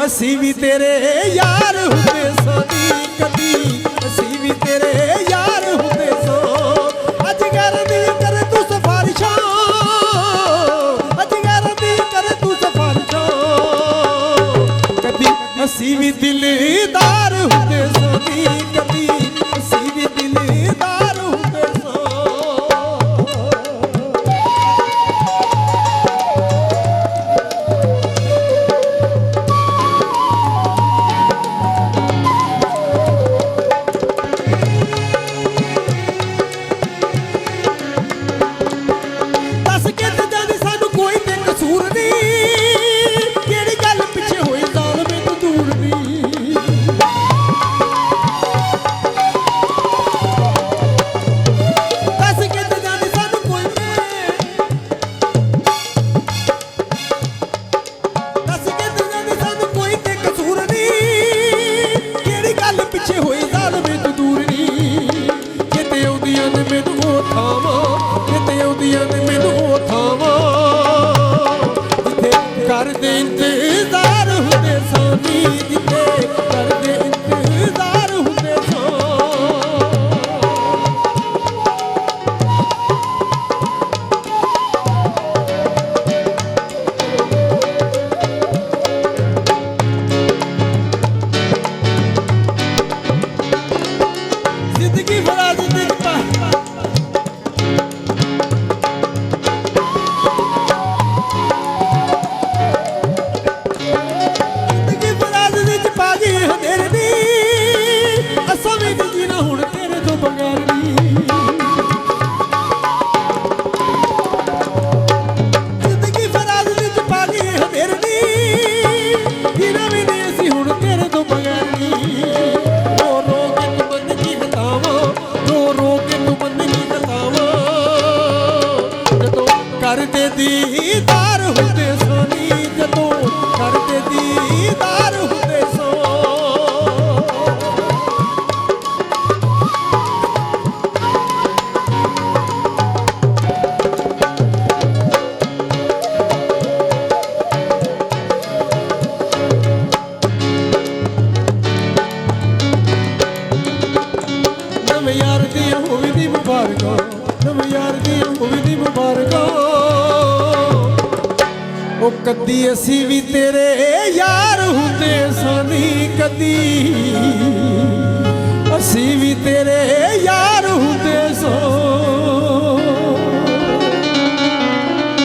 ਅਸੀਂ ਵੀ ਤੇਰੇ ਯਾਰ ਹੁੰਦੇ ਸਾਂ ਨੀ ਕਦੀ, ਅਸੀਂ ਵੀ ਤੇਰੇ ਯਾਰ ਹੁੰਦੇ ਸਾਂ। ਅੱਜ ਕਰਦੀ ਕਰ ਤੂੰ ਸਿਫਾਰਿਸ਼ਾਂ, ਅੱਜ ਕਰਦੀ ਕਰ ਤੂੰ ਸਿਫਾਰਿਸ਼ਾਂ। ਕਦੀ ਅਸੀਂ ਵੀ ਦਿਲਦਾਰ ਹੁੰਦੇ ਸਾਂ ਨੀ ਕਦੀ, ਅਸੀਂ ਵੀ ਦਿਲਦਾਰ ਹੁੰਦੇ ਸਾਂ। ਕਰਦੇ ਇੰਤਜ਼ਾਰ ਹੁੰਦੇ ਸਾਂ ਨੀ, ਜਿੱਥੇ ਕਰਦੇ ਇੰਤਜ਼ਾਰ ਹੁੰਦੇ ਸਾਂ। ਜ਼ਿੰਦਗੀ ਭਰਾ ਜ਼ਿੰਦਗੀ ਕਰਦੇ ਦੀਦਾਰ ਹੁੰਦੇ ਸਾਂ ਨੀ, ਜਦੋਂ ਕਰਦੇ ਦੀਦਾਰ ਹੁੰਦੇ ਸਾਂ। ਨਵੇਂ ਯਾਰ ਦੀਆਂ ਹੋਵੇ ਦੀ ਮੁਬਾਰਕਾਂ, ਨਵੇਂ ਯਾਰ ਦੀਆਂ ਹੋਵੇ ਦੀ ਮੁਬਾਰਕਾਂ। ਉਹ ਕਦੀ ਅਸੀਂ ਵੀ ਤੇਰੇ ਯਾਰ ਹੁੰਦੇ ਸਾਂ ਨੀ ਕਦੀ।